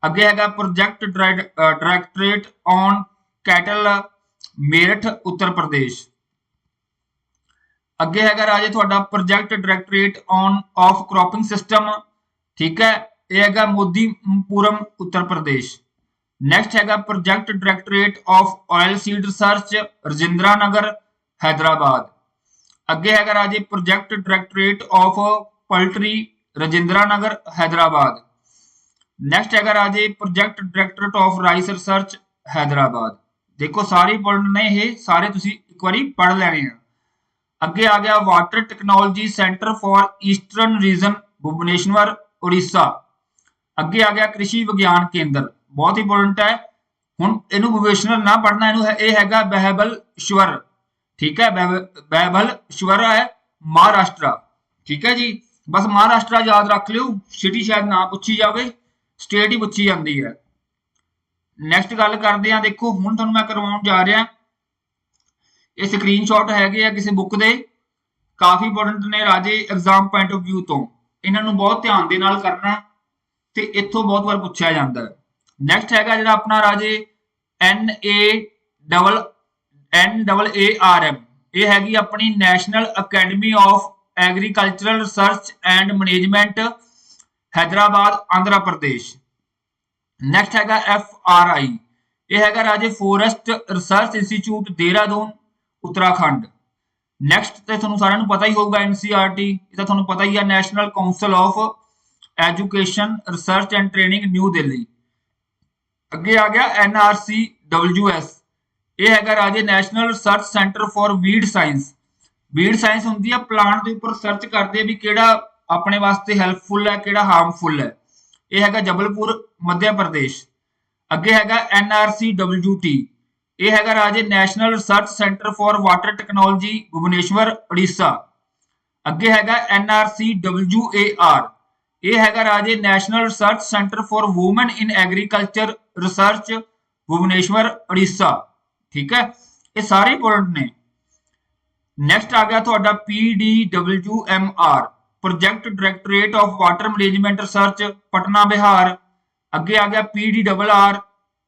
अगे हैगा project directorate on cattle Meerut Uttar Pradesh. अगे हैगा राजे तुहाडा project directorate on of cropping system. ठीक है, यह हैगा मोदीपुरम उत्तर प्रदेश। नैक्सट हैगा project directorate of oil seed research Rajendra Nagar Hyderabad. अगे हैगा राजे project directorate of poultry Rajendra Nagar Hyderabad. Next हैगा राजे project directorate of rice research Hyderabad. देखो सारे इंपोर्टेंट ने, ये सारे तुसी एक बारी पढ़ लेने हैं। अगे आ गया water technology centre for eastern region Bhubaneswar Orissa. अगे आ गया कृषि विज्ञान केंद्र, बहुत इंपोर्टेंट है। हुण इनू भुवनेश्वर ना पढ़ना, इनू ये हैगा बहबलश्वर। ठीक है, बहबलश्वर है महाराष्ट्र। ठीक है जी, बस महाराष्ट्र याद रख लियो, सिटी शायद ना पूछी जाए, स्टेट ही पूछी जाती है। नैक्सट गल करते हैं, देखो हुण तुहानू मैं करवाउण जा रहा, ये स्क्रीनशॉट है किसी बुक के, काफी इंपोर्टेंट ने राजे एग्जाम पॉइंट ऑफ व्यू तो, इन्होंने बहुत ध्यान दे नाल करना ते इत्थों बहुत बार पूछा जाता है। नैक्सट हैगा जिहड़ा अपना राजे NAARM, ये हैगी अपनी national academy of agricultural research and management Hyderabad Andhra Pradesh. Next हैगा FRI, ये हैगा राजे forest research institute Dehradun Uttarakhand. Next तो तुहानू सारिआं नू पता ही होगा NCERT, तो तुहानू पता ही है national council of education research and training new Delhi. अगे आ गया NRCWS, ये हैगा राजे national research centre for weed science. Weed science होंदी है प्लांट के उपर रिसर्च करते भी किहड़ा अपने वास्ते हैल्पफुल है, किहड़ा हार्मफुल है। ये हैगा जबलपुर मध्य प्रदेश। अगे हैगा NRCWT, ये हैगा राजे national research centre for water technology Bhubaneswar Orissa. अगे हैगा NRCWAR, ये हैगा राजे national research centre for women in agriculture research Bhubaneswar Orissa. ठीक है, ये सारे इंपोर्टेंट ने। नैक्सट आ गया तुहाडा PDWMR, project directorate of water management research Patna Bihar. अगे आ गया PDRR,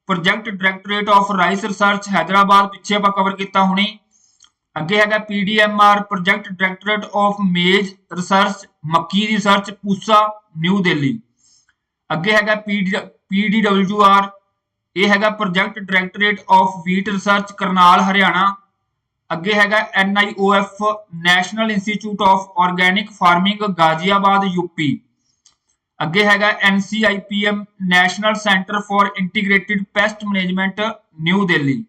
project directorate of rice research Hyderabad, पिछे आप कवर किया हुणे। अगे हैगा PDMR, प्रोजेक्ट डायरेक्टरेट ऑफ मेज रिसर्च मक्की रिसर्च पूसा न्यू दिल्ली। अगे हैगा PDWR, ये हैगा project directorate of wheat research Karnal Haryana. ਅੱਗੇ ਹੈਗਾ NIOF national institute of organic farming Ghaziabad UP. ਅੱਗੇ ਹੈਗਾ NCIPM national centre for integrated pest management new Delhi.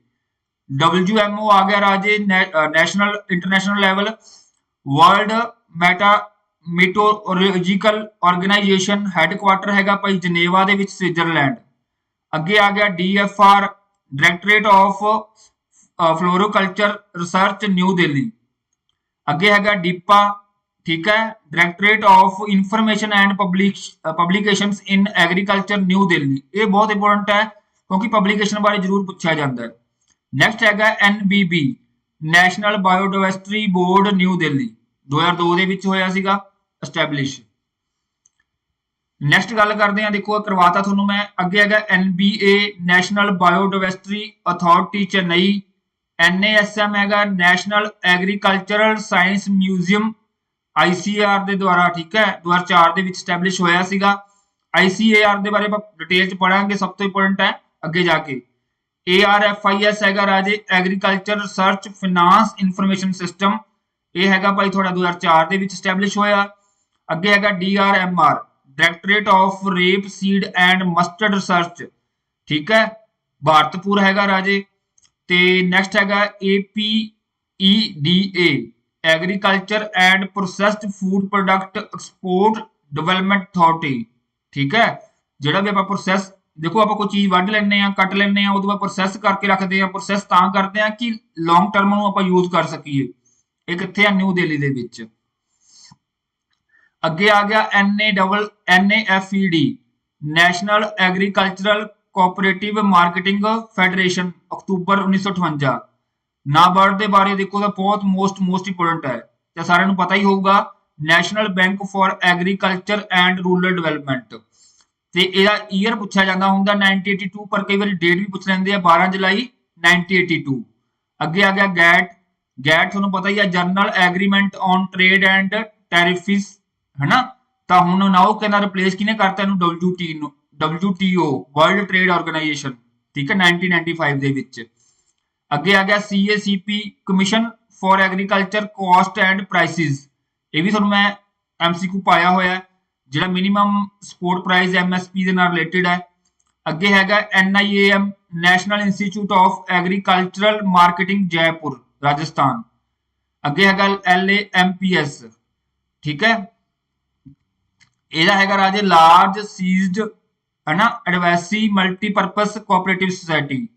WMO ਆ ਗਿਆ ਰਾਜੇ national international level world meteorological organisation headquarter ਹੈਗਾ ਭਾਈ ਜਨੇਵਾ ਦੇ ਵਿੱਚ ਸਵਿਟਜ਼ਰਲੈਂਡ। ਅੱਗੇ ਆ ਗਿਆ DFR directorate of floriculture research new Delhi. ਅੱਗੇ ਹੈਗਾ DIPA, ठीक है, directorate of information and publications in agriculture new Delhi. ये बहुत इंपॉर्टेंट है क्योंकि पब्लिकेशन बारे जरूर पूछा जाता है। नैक्सट हैगा NBB national biodiversity board new Delhi 2002 ਦੇ ਵਿੱਚ ਹੋਇਆ ਸੀਗਾ एस्टैब्लिश। नैक्सट गल करते हैं, देखो करवाता ਤੁਹਾਨੂੰ मैं। ਅੱਗੇ ਹੈਗਾ NBA national biodiversity authority Chennai. NASM हैगा national agricultural science museum ICAR ਦੇ ਦੁਆਰਾ, ठीक है, 2004 ਦੇ ਵਿੱਚ ਸਟੈਬਲਿਸ਼ ਹੋਇਆ ਸੀਗਾ। ICAR ਦੇ ਬਾਰੇ ਆਪਾਂ ਡਿਟੇਲ ਚ ਪੜਾਂਗੇ, ਸਭ ਤੋਂ ਇੰਪੋਰਟੈਂਟ ਹੈ ਅੱਗੇ ਜਾ ਕੇ। ARFIS ਹੈਗਾ ਰਾਜੇ agriculture research finance information system. ਇਹ ਹੈਗਾ ਭਾਈ ਤੁਹਾਡਾ 2004 ਦੇ ਵਿੱਚ ਸਟੈਬਲਿਸ਼ ਹੋਇਆ। ਅੱਗੇ ਹੈਗਾ DRMR directorate of rape seed and mustard research, ਠੀਕ ਹੈ, ਭਾਰਤਪੁਰ ਹੈਗਾ ਰਾਜੇ। ਤੇ ਨੈਕਸਟ ਹੈਗਾ APEDA agriculture and processed food product export development authority, ठीक है। ਜਿਹੜਾ ਵੀ ਆਪਾਂ ਪ੍ਰੋਸੈਸ, ਦੇਖੋ ਆਪਾਂ ਕੋਈ ਚੀਜ਼ ਵੱਢ ਲੈਂਦੇ ਆ, ਕੱਟ ਲੈਂਦੇ ਆ, ਉਹਦੇ ਬਾਅਦ ਪ੍ਰੋਸੈਸ ਕਰਕੇ ਰੱਖਦੇ ਆ। ਪ੍ਰੋਸੈਸ ਤਾਂ ਕਰਦੇ ਆ ਕਿ ਲੌਂਗ ਟਰਮ ਨੂੰ ਆਪਾਂ ਯੂਜ਼ ਕਰ ਸਕੀਏ। ਇਹ ਕਿੱਥੇ ਆ? ਨਿਊ ਦਿੱਲੀ ਦੇ ਵਿੱਚ। ਅੱਗੇ ਆ ਗਿਆ NAFED national agricultural cooperative marketing federation, October 1958। NABARD के बारे देखो तो बहुत मोस्ट इंपोर्टेंट है, तो सारे को पता ही होगा। National bank for agriculture and rural development. तो यह ईयर पूछा जाता होंगे 1982, पर कई बार डेट भी पूछ लेंगे 12 जुलाई 1982। अगे आ गया गैट थोड़ा पता ही है, general agreement on trade and tariffs, है ना। तो हुण नाउ कहना रिप्लेस किने करता इहनूं WTO वर्ल्ड ट्रेड ऑर्गेनाइजेशन, ठीक है, 1995 दे विच। ਅੱਗੇ ਆ ਗਿਆ CACP commission for agriculture cost and prices. ਇਹ ਵੀ ਤੁਹਾਨੂੰ ਮੈਂ MCQ ਪਾਇਆ ਹੋਇਆ, ਜਿਹੜਾ ਮਿਨੀਮਮ ਸਪੋਰਟ ਪ੍ਰਾਈਸ MSP ਦੇ ਨਾਲ ਰਿਲੇਟਡ ਹੈ। ਅੱਗੇ ਹੈਗਾ NIAM national institute of agricultural marketing Jaipur Rajasthan. ਅੱਗੇ ਹੈਗਾ LAMPS, ਠੀਕ ਹੈ। ਇਹਦਾ ਹੈਗਾ ਰਾਜੇ ਲਾਰਜ ਸੀਜ਼ਡ, ਹੈ ਨਾ, ਐਡਵਾਈਸਰੀ ਮਲਟੀਪਰਪਸ ਕੋਆਪਰੇਟਿਵ ਸੁਸਾਇਟੀ।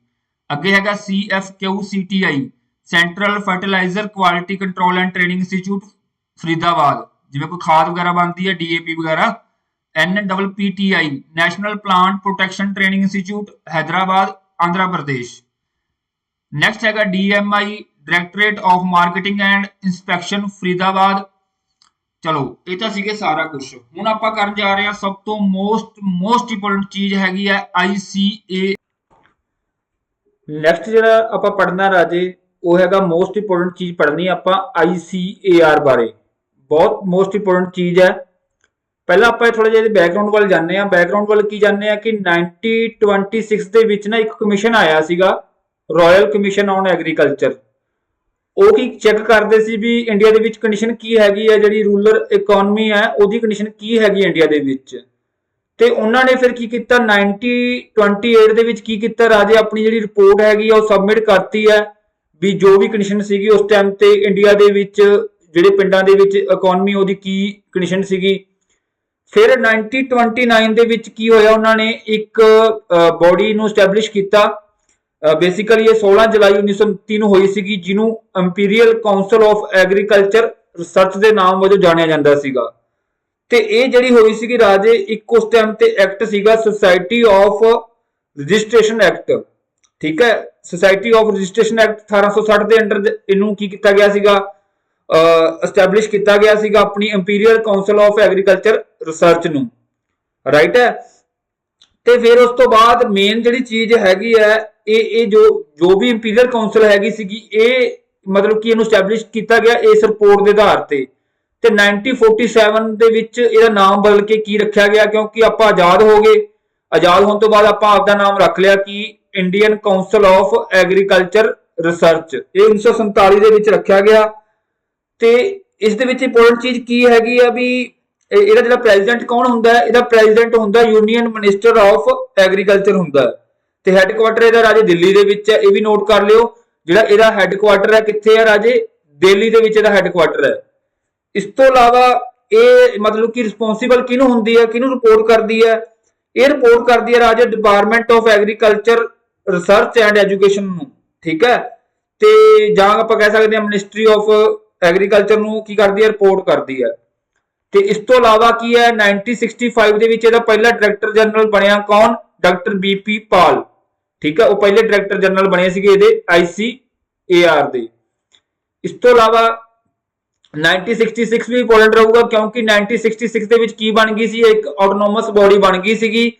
ਅੱਗੇ ਹੈਗਾ CFQCTI central fertiliser quality control and training institute Faridabad, ਜਿਵੇਂ ਕੋਈ ਖਾਦ ਵਗੈਰਾ ਬਣਦੀ ਹੈ DAP ਵਗੈਰਾ। NPPTI national plant protection training institute Hyderabad Andhra Pradesh. Next ਹੈਗਾ DMI directorate of marketing and inspection Faridabad. ਚਲੋ ਇਹ ਤਾਂ ਸੀਗੇ ਸਾਰਾ ਕੁਝ। ਹੁਣ ਆਪਾਂ ਕਰਨ ਜਾ ਰਹੇ ਹਾਂ ਸਭ ਤੋਂ ਮੋਸਟ ਇੰਪੋਰਟੈਂਟ ਚੀਜ਼ ਹੈਗੀ ਹੈ ICA। ਨੈਕਸਟ ਜਿਹੜਾ ਆਪਾਂ ਪੜ੍ਹਨਾ ਰਾਜੇ ਉਹ ਹੈਗਾ ਮੋਸਟ ਇੰਪੋਰਟੈਂਟ ਚੀਜ਼ ਪੜ੍ਹਨੀ ਆਪਾਂ ICAR ਬਾਰੇ। ਬਹੁਤ ਮੋਸਟ ਇੰਪੋਰਟੈਂਟ ਚੀਜ਼ ਹੈ। ਪਹਿਲਾਂ ਆਪਾਂ ਥੋੜਾ ਜਿਹਾ ਬੈਕਗ੍ਰਾਉਂਡ ਵੱਲ ਜਾਂਦੇ ਆ। ਬੈਕਗ੍ਰਾਉਂਡ ਵੱਲ ਕੀ ਜਾਂਦੇ ਆ ਕਿ 1926 ਦੇ ਵਿੱਚ ਨਾ ਇੱਕ ਕਮਿਸ਼ਨ ਆਇਆ ਸੀਗਾ, ਰਾਇਲ ਕਮਿਸ਼ਨ ਔਨ ਐਗਰੀਕਲਚਰ। ਉਹ ਕੀ ਚੈੱਕ ਕਰਦੇ ਸੀ ਵੀ ਇੰਡੀਆ ਦੇ ਵਿੱਚ ਕੰਡੀਸ਼ਨ ਕੀ ਹੈਗੀ ਹੈ, ਜਿਹੜੀ ਰੂਰਲ ਇਕਨੋਮੀ ਹੈ ਉਹਦੀ ਕੰਡੀਸ਼ਨ ਕੀ ਹੈਗੀ ਇੰਡੀਆ ਦੇ ਵਿੱਚ। ਤੇ ਉਹਨਾਂ ਨੇ ਫਿਰ ਕੀ ਕੀਤਾ 1928 ਦੇ ਵਿੱਚ ਕੀ ਕੀਤਾ ਰਾਜੇ, ਆਪਣੀ ਜਿਹੜੀ ਰਿਪੋਰਟ ਹੈਗੀ ਆ ਉਹ ਸਬਮਿਟ ਕਰਤੀ ਹੈ ਵੀ ਜੋ ਵੀ ਕੰਡੀਸ਼ਨ ਸੀਗੀ ਉਸ ਟਾਈਮ ਤੇ ਇੰਡੀਆ ਦੇ ਵਿੱਚ ਜਿਹੜੇ ਪਿੰਡਾਂ ਦੇ ਵਿੱਚ ਇਕਨੋਮੀ ਉਹਦੀ ਕੀ ਕੰਡੀਸ਼ਨ ਸੀਗੀ। ਫਿਰ 1929 ਦੇ ਵਿੱਚ ਕੀ ਹੋਇਆ, ਉਹਨਾਂ ਨੇ ਇੱਕ ਬੋਡੀ ਨੂੰ ਸਟੈਬਲਿਸ਼ ਕੀਤਾ। ਬੇਸਿਕਲੀ ਇਹ 16 ਜੁਲਾਈ 1929 ਨੂੰ ਹੋਈ ਸੀਗੀ, ਜਿਹਨੂੰ imperial council of agriculture research ਦੇ ਨਾਮ ਵਜੋਂ ਜਾਣਿਆ ਜਾਂਦਾ ਸੀਗਾ। ਤੇ ਇਹ ਜਿਹੜੀ ਹੋਈ ਸੀਗੀ ਰਾਜੇ, ਇੱਕ ਉਸ ਟਾਈਮ ਤੇ ਐਕਟ ਸੀਗਾ ਸੁਸਾਇਟੀ ਆਫ ਰਜਿਸਟ੍ਰੇਸ਼ਨ ਐਕਟ, ਠੀਕ ਹੈ। ਸੁਸਾਇਟੀ ਆਫ ਰਜਿਸਟ੍ਰੇਸ਼ਨ ਐਕਟ 1860 ਦੇ ਅੰਡਰ ਇਹਨੂੰ ਕੀ ਕੀਤਾ ਗਿਆ ਸੀਗਾ, ਐਸਟੈਬਲਿਸ਼ ਕੀਤਾ ਗਿਆ ਸੀਗਾ ਆਪਣੀ imperial council of agriculture research ਨੂੰ, ਰਾਈਟ ਹੈ। ਤੇ ਫਿਰ ਉਸ ਤੋਂ ਬਾਅਦ ਮੇਨ ਜਿਹੜੀ ਚੀਜ਼ ਹੈਗੀ ਹੈ ਇਹ ਜੋ ਵੀ ਇੰਪੀਰੀਅਲ ਕਾਉਂਸਲ ਹੈਗੀ ਸੀਗੀ, ਇਹ ਮਤਲਬ ਕਿ ਇਹਨੂੰ ਐਸਟੈਬਲਿਸ਼ ਕੀਤਾ ਗਿਆ ਇਸ ਰਿਪੋਰਟ ਦੇ ਆਧਾਰ ਤੇ। ਤੇ 1947 ਦੇ ਵਿੱਚ ਇਹਦਾ ਨਾਮ ਬਦਲ ਕੇ ਕੀ ਰੱਖਿਆ ਗਿਆ, ਕਿਉਂਕਿ ਆਪਾਂ ਆਜ਼ਾਦ ਹੋ ਗਏ। ਆਜ਼ਾਦ ਹੋਣ ਤੋਂ ਬਾਅਦ ਆਪਾਂ ਆਪਦਾ ਨਾਮ ਰੱਖ ਲਿਆ ਕਿ Indian council of agriculture research, ਇਹ 1947 ਦੇ ਵਿੱਚ ਰੱਖਿਆ ਗਿਆ। ਤੇ ਇਸ ਦੇ ਵਿੱਚ ਇੰਪੋਰਟੈਂਟ ਚੀਜ਼ ਕੀ ਹੈਗੀ ਆ ਵੀ ਇਹਦਾ ਜਿਹੜਾ ਪ੍ਰੈਜ਼ੀਡੈਂਟ ਕੌਣ ਹੁੰਦਾ ਹੈ, ਇਹਦਾ ਪ੍ਰੈਜ਼ੀਡੈਂਟ ਹੁੰਦਾ ਯੂਨੀਅਨ ਮਿਨਿਸਟਰ ਆਫ ਐਗਰੀਕਲਚਰ ਹੁੰਦਾ ਤੇ ਹੈੱਡਕੁਆਟਰ ਇਹਦਾ ਰਾਜੇ ਦਿੱਲੀ ਦੇ ਵਿੱਚ ਹੈ। ਇਹ ਵੀ ਨੋਟ ਕਰ ਲਿਓ, ਜਿਹੜਾ ਇਹਦਾ ਹੈੱਡਕੁਆਟਰ ਹੈ ਕਿੱਥੇ ਹੈ ਰਾਜੇ, ਦਿੱਲੀ ਦੇ ਵਿੱਚ ਇਹਦਾ ਹੈੱਡਕੁਆਟਰ ਹੈ। ਇਸ ਤੋਂ ਇਲਾਵਾ ਇਹ ਮਤਲਬ ਕਿ ਰਿਸਪੌਂਸਿਬਲ ਕਿਹਨੂੰ ਹੁੰਦੀ ਹੈ, ਕਿਹਨੂੰ ਰਿਪੋਰਟ ਕਰਦੀ ਹੈ, ਇਹ ਰਿਪੋਰਟ ਕਰਦੀ ਹੈ ਰਾਜੇ department of agriculture research and education ਨੂੰ, ਠੀਕ ਹੈ। ਤੇ ਜਾਂ ਆਪਾਂ ਕਹਿ ਸਕਦੇ ਹਾਂ ਮਿਨਿਸਟਰੀ ਆਫ ਐਗਰੀਕਲਚਰ ਨੂੰ ਕੀ ਕਰਦੀ ਹੈ, ਰਿਪੋਰਟ ਕਰਦੀ ਹੈ। ਤੇ ਇਸ ਤੋਂ ਇਲਾਵਾ ਕੀ ਹੈ 1965 ਦੇ ਵਿੱਚ ਇਹਦਾ ਪਹਿਲਾ ਡਾਇਰੈਕਟਰ ਜਨਰਲ ਬਣਿਆ ਕੌਣ, ਡਾਕਟਰ BP ਪਾਲ, ਠੀਕ ਹੈ। ਉਹ ਪਹਿਲੇ ਡਾਇਰੈਕਟਰ ਜਨਰਲ ਬਣੇ ਸੀਗੇ ਇਹਦੇ ICAR ਦੇ। ਇਸ ਤੋਂ ਇਲਾਵਾ 1966 ਵੀ ਇੰਪੋਰਟੈਂਟ ਰਹੂਗਾ ਕਿਉਂਕਿ 1966 ਦੇ ਵਿੱਚ ਕੀ ਬਣ ਗਈ ਸੀ, ਇੱਕ ਆਟੋਨੋਮਸ ਬੋਡੀ ਬਣ ਗਈ ਸੀਗੀ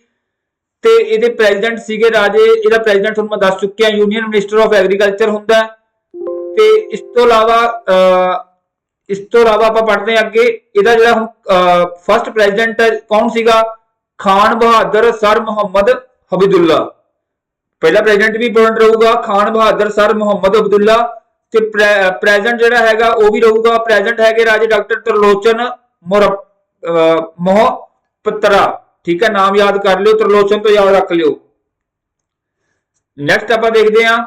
ਤੇ ਇਹਦੇ ਪ੍ਰੈਜ਼ੀਡੈਂਟ ਸੀਗੇ ਰਾਜੇ, ਇਹਦਾ ਪ੍ਰੈਜ਼ੀਡੈਂਟ ਤੁਹਾਨੂੰ ਮੈਂ ਦੱਸ ਚੁੱਕਿਆ ਯੂਨੀਅਨ ਮਿਨਿਸਟਰ ਆਫ ਐਗਰੀਕਲਚਰ ਹੁੰਦਾ। ਤੇ ਇਸ ਤੋਂ ਇਲਾਵਾ ਆਪਾਂ ਪੜ੍ਹਦੇ ਹਾਂ ਅੱਗੇ, ਇਹਦਾ ਜਿਹੜਾ ਹੁਣ ਫਸਟ ਪ੍ਰੈਜ਼ੀਡੈਂਟ ਕੌਣ ਸੀਗਾ, ਖਾਨ ਬਹਾਦਰ ਸਰ ਮੁਹੰਮਦ ਹਬੀਬੁੱਲਾ। ਪਹਿਲਾ ਪ੍ਰੈਜ਼ੀਡੈਂਟ ਵੀ ਇੰਪੋਰਟੈਂਟ ਰਹੂਗਾ ਖਾਨ ਬਹਾਦਰ ਸਰ ਮੁਹੰਮਦ ਹਬੀਬੁੱਲਾ। ਤੇ ਪ੍ਰੈਜ਼ੀਡੈਂਟ ਜਿਹੜਾ ਹੈਗਾ ਉਹ ਵੀ ਰਹੂਗਾ, ਪ੍ਰੈਜ਼ੀਡੈਂਟ ਹੈਗੇ ਰਾਜੇ ਡਾਕਟਰ ਤਰਲੋਚਨ ਮੋਹਪਤਰਾ, ਠੀਕ ਹੈ। ਨਾਮ ਯਾਦ ਕਰ ਲਿਓ, ਤਰਲੋਚਨ ਤੋਂ ਯਾਦ ਰੱਖ ਲਿਓ। ਨੈਕਸਟ ਆਪਾਂ ਦੇਖਦੇ ਹਾਂ,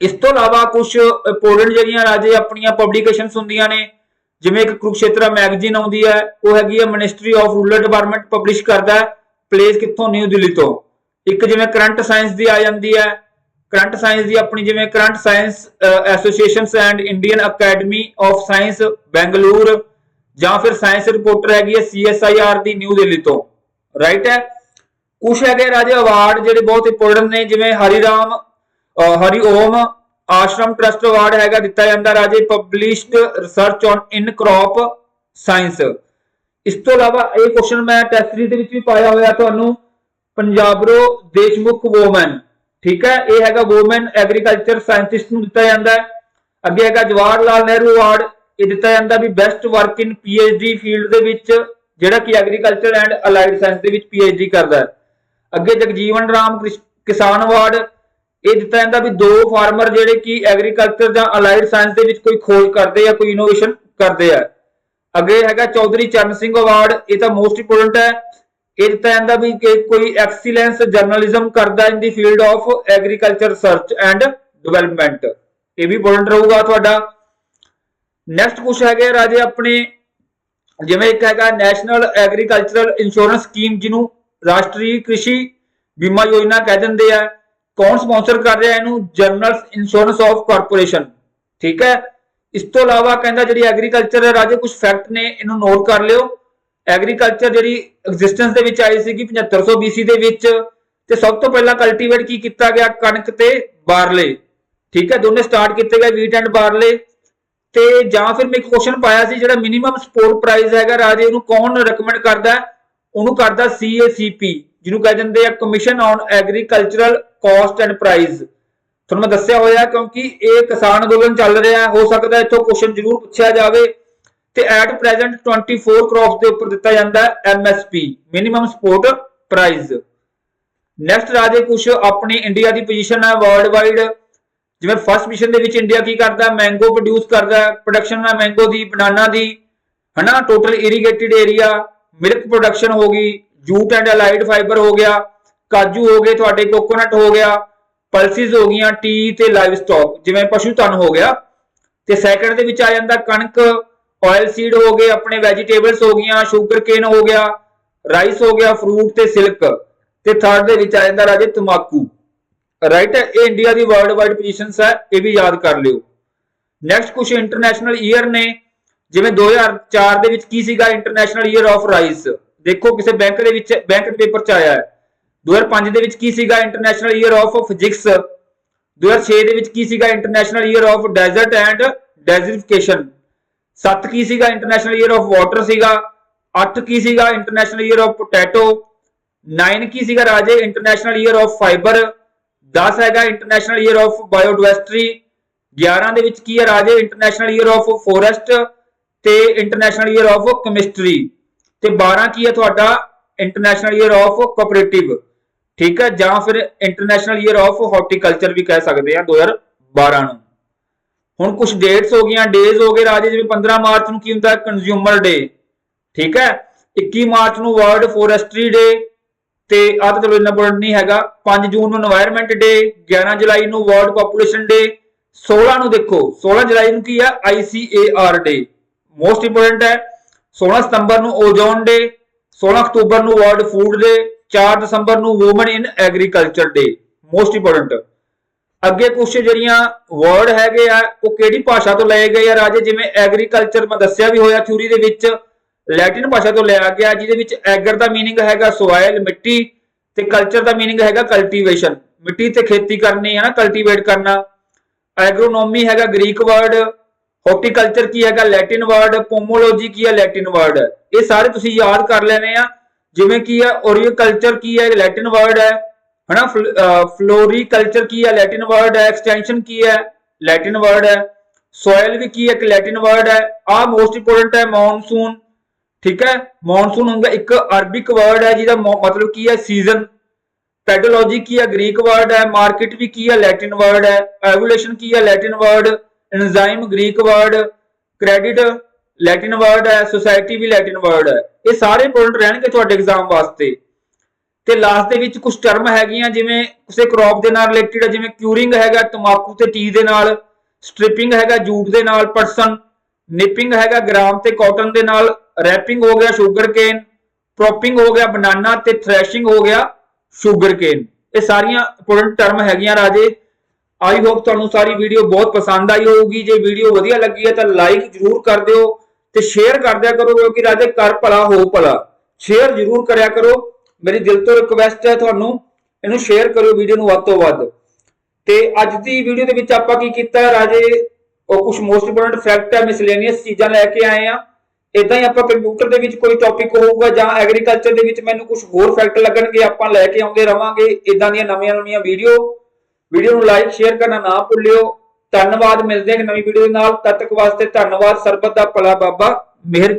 ਇਸ ਤੋਂ ਇਲਾਵਾ ਕੁਝ ਇੰਪੋਰਟੈਂਟ ਜਿਹੜੀਆਂ ਰਾਜੇ ਆਪਣੀਆਂ ਪਬਲੀਕੇਸ਼ਨਸ ਹੁੰਦੀਆਂ ਨੇ, ਜਿਵੇਂ ਇੱਕ ਕੁਰੂਕਸ਼ੇਤਰਾ ਮੈਗਜ਼ੀਨ ਆਉਂਦੀ ਹੈ, ਉਹ ਹੈਗੀ ਹੈ ministry of rural department publish ਕਰਦਾ ਹੈ, ਪਲੇਸ ਕਿੱਥੋਂ, ਨਿਊ ਦਿੱਲੀ ਤੋਂ। ਇੱਕ ਜਿਵੇਂ ਕਰੰਟ ਸਾਇੰਸ ਦੀ ਆ ਜਾਂਦੀ ਹੈ, ਕਰੰਟ ਸਾਇੰਸ ਦੀ ਆਪਣੀ ਜਿਵੇਂ current science associations and Indian academy of science Bengaluru, ਜਾਂ ਫਿਰ ਸਾਇੰਸ ਰਿਪੋਰਟਰ ਹੈਗੀ ਹੈ CSIR ਦੀ, ਨਿਊ ਦਿੱਲੀ ਤੋਂ, ਰਾਈਟ ਹੈ। ਕੁਛ ਹੈਗੇ ਰਾਜੇ ਅਵਾਰਡ ਜਿਹੜੇ ਬਹੁਤ ਇੰਪੋਰਟੈਂਟ ਨੇ, ਜਿਵੇਂ ਹਰੀ ਓਮ ਆਸ਼ਰਮ ਟਰਸਟ ਅਵਾਰਡ ਹੈਗਾ, ਦਿੱਤਾ ਜਾਂਦਾ ਰਾਜੇ published research on in crop science. ਇਸ ਤੋਂ ਇਲਾਵਾ ਇਹ ਕੁਐਸਚਨ ਮੈਂ ਟੈਸਟ ਸੀਰੀਜ਼ ਦੇ ਵਿੱਚ ਵੀ ਪਾਇਆ ਹੋਇਆ ਤੁਹਾਨੂੰ, ਪੰਜਾਬਰੋ ਦੇਸ਼ਮੁਖ ਵੋਮਨ, ਠੀਕ ਹੈ। ਇਹ ਹੈਗਾ ਵੋਮਨ ਐਗਰੀਕਲਚਰ ਸਾਇੰਟਿਸਟ ਨੂੰ ਦਿੱਤਾ ਜਾਂਦਾ ਹੈ। ਅੱਗੇ ਹੈਗਾ ਜਵਾਹਰ ਲਾਲ ਨਹਿਰੂ ਅਵਾਰਡ, ਇਹ ਦਿੱਤਾ ਜਾਂਦਾ ਵੀ best work in PhD field ਦੇ ਵਿੱਚ, ਜਿਹੜਾ ਕਿ ਐਗਰੀਕਲਚਰ ਐਂਡ ਅਲਾਈਡ ਸਾਇੰਸ ਦੇ ਵਿੱਚ PhD ਕਰਦਾ ਹੈ। ਅੱਗੇ ਜਗਜੀਵਨ ਰਾਮ ਕਿਸਾਨ ਅਵਾਰਡ, ਇਹ ਦਿੱਤਾ ਜਾਂਦਾ ਵੀ ਦੋ ਫਾਰਮਰ ਜਿਹੜੇ ਕਿ ਐਗਰੀਕਲਚਰ ਜਾਂ ਅਲਾਈਡ ਸਾਇੰਸ ਦੇ ਵਿੱਚ ਕੋਈ ਖੋਜ ਕਰਦੇ ਆ, ਕੋਈ ਇਨੋਵੇਸ਼ਨ ਕਰਦੇ ਆ। ਅੱਗੇ ਹੈਗਾ ਚੌਧਰੀ ਚਰਨ ਸਿੰਘ ਅਵਾਰਡ, ਇਹ ਤਾਂ ਮੋਸਟ ਇੰਪੋਰਟੈਂਟ ਹੈ। ਇਹ ਦਿੱਤਾ ਜਾਂਦਾ ਵੀ ਕਿ ਕੋਈ ਐਕਸੀਲੈਂਸ ਜਰਨਲਿਜ਼ਮ ਕਰਦਾ ਇਨ ਦੀ field of agriculture research and development, ਇਹ ਵੀ ਇੰਪੋਰਟੈਂਟ ਰਹੂਗਾ ਤੁਹਾਡਾ। ਨੈਕਸਟ ਕੁਛ ਹੈਗੇ ਰਾਜੇ ਆਪਣੇ, ਜਿਵੇਂ ਇੱਕ ਹੈਗਾ ਨੈਸ਼ਨਲ ਐਗਰੀਕਲਚਰਲ ਇੰਸ਼ੋਰੈਂਸ ਸਕੀਮ, ਜਿਹਨੂੰ ਰਾਸ਼ਟਰੀ ਕ੍ਰਿਸ਼ੀ ਬੀਮਾ ਯੋਜਨਾ ਕਹਿ ਦਿੰਦੇ ਆ। ਕੌਣ ਸਪਾਂਸਰ ਕਰ ਰਿਹਾ ਇਹਨੂੰ, ਜਨਰਲ ਇੰਸ਼ੋਰੈਂਸ ਆਫ ਕਾਰਪੋਰੇਸ਼ਨ, ਠੀਕ ਹੈ। ਇਸ ਤੋਂ ਇਲਾਵਾ ਕਹਿੰਦਾ ਜਿਹੜੀ ਐਗਰੀਕਲਚਰ ਹੈ ਰਾਜੇ ਕੁਝ ਫੈਕਟ ਨੇ, ਇਹਨੂੰ ਨੋਟ ਕਰ ਲਿਓ। ਐਗਰੀਕਲਚਰ ਜਿਹੜੀ ਐਗਜ਼ਿਸਟੈਂਸ ਦੇ ਵਿੱਚ ਆਈ ਸੀਗੀ 7500 BC ਦੇ ਵਿੱਚ, ਤੇ ਸਭ ਤੋਂ ਪਹਿਲਾਂ ਕਲਟੀਵੇਟ ਕੀ ਕੀਤਾ ਗਿਆ, ਕਣਕ ਤੇ ਬਾਰਲੇ, ਠੀਕ ਹੈ। ਦੋਨੇ ਸਟਾਰਟ ਕੀਤੇ ਗਏ, ਵੀਟ ਐਂਡ ਬਾਰਲੇ। ਤੇ ਜਾਂ ਫਿਰ ਮੈਂ ਇੱਕ ਕੁਐਸਚਨ ਪਾਇਆ ਸੀ, ਜਿਹੜਾ ਮਿਨੀਮਮ ਸਪੋਰਟ ਪ੍ਰਾਈਸ ਹੈਗਾ ਰਾਜੇ, ਉਹਨੂੰ ਕੌਣ ਰეკਮੈਂਡ ਕਰਦਾ, ਉਹਨੂੰ ਕਰਦਾ CACP, ਜਿਹਨੂੰ ਕਹਿ ਦਿੰਦੇ ਆ commission on agricultural cost and price. ਤੁਹਾਨੂੰ ਮੈਂ ਦੱਸਿਆ ਹੋਇਆ ਕਿਉਂਕਿ ਇਹ ਕਿਸਾਨ ਅੰਦੋਲਨ ਚੱਲ ਰਿਹਾ, ਹੋ ਸਕਦਾ ਇੱਥੋਂ ਕੁਐਸਚਨ ਜ਼ਰੂਰ ਪੁੱਛਿਆ ਜਾਵੇ। ਤੇ ਐਟ ਪ੍ਰੈਜ਼ੈਂਟ 24 ਕ੍ਰੌਪਸ ਦੇ ਉੱਪਰ ਦਿੱਤਾ ਜਾਂਦਾ MSP, minimum support price. Next ਰਾਜੇ ਕੁਝ ਆਪਣੀ ਇੰਡੀਆ ਦੀ ਪੋਜੀਸ਼ਨ ਹੈ ਵਰਲਡ ਵਾਈਡ, ਜਿਵੇਂ ਫਸਟ ਮਿਸ਼ਨ ਦੇ ਵਿੱਚ ਇੰਡੀਆ ਕੀ ਕਰਦਾ, ਮੈਂਗੋ ਪ੍ਰੋਡਿਊਸ ਕਰਦਾ, ਪ੍ਰੋਡਕਸ਼ਨ ਹੈ ਮੈਂਗੋ ਦੀ, ਬਨਾਨਾ ਦੀ, ਹਨਾ। ਟੋਟਲ ਇਰੀਗੇਟਿਡ ਏਰੀਆ, ਮਿਲਕ ਪ੍ਰੋਡਕਸ਼ਨ ਹੋ ਗਈ, ਜੂਟ ਐਂਡ ਅਲਾਈਡ ਫਾਈਬਰ ਹੋ ਗਿਆ, ਕਾਜੂ ਹੋ ਗਏ ਤੁਹਾਡੇ, ਕੋਕੋਨਟ ਹੋ ਗਿਆ, ਪਲਸਿਸ ਹੋ ਗਈਆਂ, ਟੀ ਤੇ ਲਾਈਵ ਸਟਾਕ ਜਿਵੇਂ ਪਸ਼ੂ ਧਨ ਹੋ ਗਿਆ। ਤੇ ਸੈਕੰਡ ਦੇ ਵਿੱਚ ਆ ਜਾਂਦਾ ਕਣਕ, ਆਇਲ ਸੀਡ ਹੋ ਗਏ, ਆਪਣੇ ਵੈਜੀਟੇਬਲਸ ਹੋ ਗਈਆਂ, ਸ਼ੂਗਰ ਕੇਨ ਹੋ ਗਿਆ, ਰਾਈਸ ਹੋ ਗਿਆ, ਫਰੂਟ ਤੇ ਸਿਲਕ। ਤੇ ਥਰਡ ਦੇ ਵਿੱਚ ਆ ਜਾਂਦਾ ਰਾਜੇ ਤੰਬਾਕੂ, ਰਾਈਟ। ਇਹ ਇੰਡੀਆ ਦੀ ਵਰਲਡ ਵਾਈਡ ਪੋਜੀਸ਼ਨਸ ਹੈ, ਇਹ ਵੀ ਯਾਦ ਕਰ ਲਿਓ। ਨੈਕਸਟ ਕੁਝ ਇੰਟਰਨੈਸ਼ਨਲ ਈਅਰ ਨੇ, ਜਿਵੇਂ 2004 ਦੇ ਵਿੱਚ ਕੀ ਸੀਗਾ, ਇੰਟਰਨੈਸ਼ਨਲ ਈਅਰ ਆਫ ਰਾਈਸ, ਦੇਖੋ ਕਿਸੇ ਬੈਂਕ ਦੇ ਵਿੱਚ ਬੈਂਕ ਦੇ ਪੇਪਰ ਚ ਆਇਆ ਹੈ। 2005 ਦੇ ਵਿੱਚ ਕੀ ਸੀਗਾ, ਇੰਟਰਨੈਸ਼ਨਲ ਈਅਰ ਆਫ ਫਿਜ਼ਿਕਸ। 2006 ਦੇ ਵਿੱਚ ਕੀ ਸੀਗਾ, international year of desert and desertification. 7 ਕੀ ਸੀਗਾ, ਇੰਟਰਨੈਸ਼ਨਲ ਈਅਰ ਆਫ ਵਾਟਰ ਸੀਗਾ। 8 ਕੀ ਸੀਗਾ, ਇੰਟਰਨੈਸ਼ਨਲ ਈਅਰ ਆਫ ਪੋਟੈਟੋ। 9 ਕੀ ਸੀਗਾ ਰਾਜੇ, ਇੰਟਰਨੈਸ਼ਨਲ ਈਅਰ ਆਫ ਫਾਈਬਰ। 10 ਹੈਗਾ ਇੰਟਰਨੈਸ਼ਨਲ ਈਅਰ ਆਫ ਬਾਇਓਡਾਇਵਰਸਿਟੀ। 11 ਦੇ ਵਿੱਚ ਕੀ ਹੈ ਰਾਜੇ, ਇੰਟਰਨੈਸ਼ਨਲ ਈਅਰ ਆਫ ਫੋਰੈਸਟ ਤੇ ਇੰਟਰਨੈਸ਼ਨਲ ਈਅਰ ਆਫ ਕੈਮਿਸਟਰੀ। ਤੇ 12 ਕੀ ਹੈ ਤੁਹਾਡਾ, ਇੰਟਰਨੈਸ਼ਨਲ ਈਅਰ ਆਫ ਕੋਆਪਰੇਟਿਵ, ਠੀਕ ਹੈ, ਜਾਂ ਫਿਰ ਇੰਟਰਨੈਸ਼ਨਲ ਈਅਰ ਆਫ ਹਾਰਟੀਕਲਚਰ ਵੀ ਕਹਿ ਸਕਦੇ ਆ 2022 12 ਨੂੰ। ਹੁਣ ਕੁਝ ਡੇਟਸ ਹੋ ਗਈਆਂ, ਡੇਜ਼ ਹੋ ਗਏ ਰਾਜੇ, ਜਿਵੇਂ 15 ਮਾਰਚ ਨੂੰ ਕੀ ਹੁੰਦਾ ਕੰਜ਼ਿਊਮਰ ਡੇ, ਠੀਕ ਹੈ। 21 ਮਾਰਚ ਨੂੰ ਵਰਲਡ ਫੋਰੈਸਟਰੀ ਡੇ, ਤੇ ਆ ਤਾਂ ਚਲੋ ਇੰਨਾ ਇੰਪੋਰਟੈਂਟ ਨਹੀਂ ਹੈਗਾ। 5 ਜੂਨ ਨੂੰ এনवायरमेंट ਡੇ, 11 ਜੁਲਾਈ ਨੂੰ ਵਰਲਡ ਪੋਪੂਲੇਸ਼ਨ ਡੇ, 16 ਨੂੰ ਦੇਖੋ 16 ਜੁਲਾਈ ਨੂੰ ਕੀ ਆ ICAR ਡੇ, ਮੋਸਟ ਇੰਪੋਰਟੈਂਟ ਹੈ। 16 ਸਤੰਬਰ ਨੂੰ ਓਜ਼ੋਨ ਡੇ, 16 ਅਕਤੂਬਰ ਨੂੰ ਵਰਲਡ ਫੂਡ ਡੇ, 4 ਦਸੰਬਰ ਨੂੰ ਵੂਮਨ ਇਨ ਐਗਰੀਕਲਚਰ ਡੇ, ਮੋਸਟ ਇੰਪੋਰਟੈਂਟ। ਅੱਗੇ ਕੁਝ ਜਿਹੜੀਆਂ ਵਰਡ ਹੈਗੇ ਆ ਉਹ ਕਿਹੜੀ ਭਾਸ਼ਾ ਤੋਂ ਲਏ ਗਏ ਆ ਰਾਜੇ, ਜਿਵੇਂ ਐਗਰੀਕਲਚਰ ਮੈਂ ਦੱਸਿਆ ਵੀ ਹੋਇਆ ਥਿਊਰੀ ਦੇ ਵਿੱਚ, ਲੈਟਿਨ ਭਾਸ਼ਾ ਤੋਂ ਲਿਆ ਗਿਆ, ਜਿਹਦੇ ਵਿੱਚ ਐਗਰ ਦਾ ਮੀਨਿੰਗ ਹੈਗਾ ਸੋਇਲ ਮਿੱਟੀ, ਤੇ ਕਲਚਰ ਦਾ ਮੀਨਿੰਗ ਹੈਗਾ ਕਲਟੀਵੇਸ਼ਨ, ਮਿੱਟੀ ਤੇ ਖੇਤੀ ਕਰਨੀ ਹੈ ਨਾ, ਕਲਟੀਵੇਟ ਕਰਨਾ। ਐਗਰੋਨੋਮੀ ਹੈਗਾ ਗ੍ਰੀਕ ਵਰਡ, ਹਾਰਟੀਕਲਚਰ ਕੀ ਹੈਗਾ ਲੈਟਿਨ ਵਰਡ, ਪੋਮੋਲੋਜੀ ਕੀ ਹੈ ਲੈਟਿਨ ਵਰਡ ਹੈ। ਇਹ ਸਾਰੇ ਤੁਸੀਂ ਯਾਦ ਕਰ ਲੈਣੇ ਆ। ਜਿਵੇਂ ਕੀ ਹੈ ਓਰੀਕਲਚਰ ਕੀ ਹੈ ਲੈਟਿਨ ਵਰਡ ਹੈ ਹਨਾ, ਫਲੋਰੀਕਲਚਰ ਕੀ ਹੈ ਲੈਟਿਨ ਵਰਡ ਹੈ, ਐਕਸਟੈਂਸ਼ਨ ਕੀ ਹੈ ਲੈਟਿਨ ਵਰਡ ਹੈ, ਸੋਇਲ ਵੀ ਕੀ ਹੈ ਇੱਕ ਲੈਟਿਨ ਵਰਡ ਹੈ। ਆ ਮੋਸਟ ਇੰਪੋਰਟੈਂਟ ਹੈ ਮੌਨਸੂਨ, ਠੀਕ ਹੈ। ਮੌਨਸੂਨ ਹੁੰਦਾ ਇੱਕ ਅਰਬਿਕ ਵਰਡ ਹੈ ਜਿਹਦਾ ਮਤਲਬ ਕੀ ਹੈ ਸੀਜ਼ਨ। ਪੈਡੋਲੋਜੀ ਕੀ ਹੈ ਗ੍ਰੀਕ ਵਰਡ ਹੈ, ਮਾਰਕੀਟ ਵੀ ਕੀ ਹੈ ਲੈਟਿਨ ਵਰਡ ਹੈ, ਐਵੋਲੂਸ਼ਨ ਕੀ ਹੈ Latin word, enzyme Greek word, credit Latin word ਹੈ, ਸੋਸਾਇਟੀ ਵੀ ਲੈਟਿਨ ਵਰਡ ਹੈ। ਇਹ ਸਾਰੇ ਇੰਪੋਰਟੈਂਟ ਰਹਿਣਗੇ ਤੁਹਾਡੇ ਐਗਜ਼ਾਮ ਵਾਸਤੇ। ਤੇ ਲਾਸਟ ਦੇ ਵਿੱਚ ਕੁਝ ਟਰਮ ਹੈਗੀਆਂ ਜਿਵੇਂ ਕਿਸੇ ਕ੍ਰੌਪ ਦੇ ਨਾਲ ਰਿਲੇਟਡ ਹੈ, ਜਿਵੇਂ ਕਿਊਰਿੰਗ ਹੈਗਾ ਤੰਬਾਕੂ ਤੇ ਟੀ ਦੇ ਨਾਲ, ਸਟ੍ਰਿਪਿੰਗ ਹੈਗਾ ਜੂਟ ਦੇ ਨਾਲ ਪਰਸਨ, ਨਿਪਿੰਗ ਹੈਗਾ ਗ੍ਰਾਮ ਤੇ ਕਾਟਨ ਦੇ ਨਾਲ, ਰੈਪਿੰਗ ਹੋ ਗਿਆ ਸ਼ੂਗਰ ਕੇਨ, ਪ੍ਰੋਪਿੰਗ ਹੋ ਗਿਆ ਬਨਾਨਾ ਤੇ ਥ੍ਰੈਸ਼ਿੰਗ ਹੋ ਗਿਆ ਸ਼ੂਗਰ ਕੇਨ। ਇਹ ਸਾਰੀਆਂ ਇੰਪੋਰਟੈਂਟ ਟਰਮ ਹੈਗੀਆਂ ਰਾਜੇ। ਆਈ ਹੋਪ ਤੁਹਾਨੂੰ ਸਾਰੀ ਵੀਡੀਓ ਬਹੁਤ ਪਸੰਦ ਆਈ ਹੋਊਗੀ। ਜੇ ਵੀਡੀਓ ਵਧੀਆ ਲੱਗੀ ਹੈ ਤਾਂ ਲਾਈਕ ਜਰੂਰ ਕਰ ਦਿਓ ਤੇ ਸ਼ੇਅਰ ਕਰ ਦਿਆ ਕਰੋ, ਕਿਉਂਕਿ ਰਾਜੇ ਕਰ ਭਲਾ ਹੋ ਭਲਾ, ਸ਼ੇਅਰ ਜਰੂਰ ਕਰਿਆ ਕਰੋ। ਮੇਰੀ ਦਿਲ ਤੋਂ ਰਿਕਵੈਸਟ ਹੈ ਤੁਹਾਨੂੰ, ਇਹਨੂੰ ਸ਼ੇਅਰ ਕਰਿਓ ਵੀਡੀਓ ਨੂੰ ਵੱਧ ਤੋਂ ਵੱਧ। ਤੇ ਅੱਜ ਦੀ ਵੀਡੀਓ ਦੇ ਵਿੱਚ ਆਪਾਂ ਕੀ ਕੀਤਾ ਰਾਜੇ, ਉਹ ਕੁਝ ਮੋਸਟ ਇੰਪੋਰਟੈਂਟ ਫੈਕਟ ਹੈ, ਮਿਸਲੇਨੀਅਸ ਚੀਜ਼ਾਂ ਲੈ ਕੇ ਆਏ ਆ। ਇਦਾਂ ਹੀ ਆਪਾਂ ਕੰਪਿਊਟਰ ਦੇ ਵਿੱਚ ਕੋਈ ਟੌਪਿਕ ਹੋਊਗਾ ਜਾਂ ਐਗਰੀਕਲਚਰ ਦੇ ਵਿੱਚ ਮੈਨੂੰ ਕੁਝ ਹੋਰ ਫੈਕਟ ਲੱਗਣਗੇ, ਆਪਾਂ ਲੈ ਕੇ ਆਉਂਦੇ ਰਵਾਂਗੇ ਇਦਾਂ ਦੀਆਂ ਨਵੀਆਂ ਵੀਡੀਓ ਨੂੰ ਲਾਈਕ ਸ਼ੇਅਰ ਕਰਨਾ ਨਾ ਭੁੱਲਿਓ। ਧੰਨਵਾਦ, ਮਿਲਦੇ ਹਾਂ ਨਵੀਂ ਵੀਡੀਓ ਦੇ ਨਾਲ, ਤਦ ਤੱਕ ਵਾਸਤੇ ਧੰਨਵਾਦ। ਸਰਬਤ ਦਾ ਭਲਾ ਬਾਬਾ ਮਿਹਰ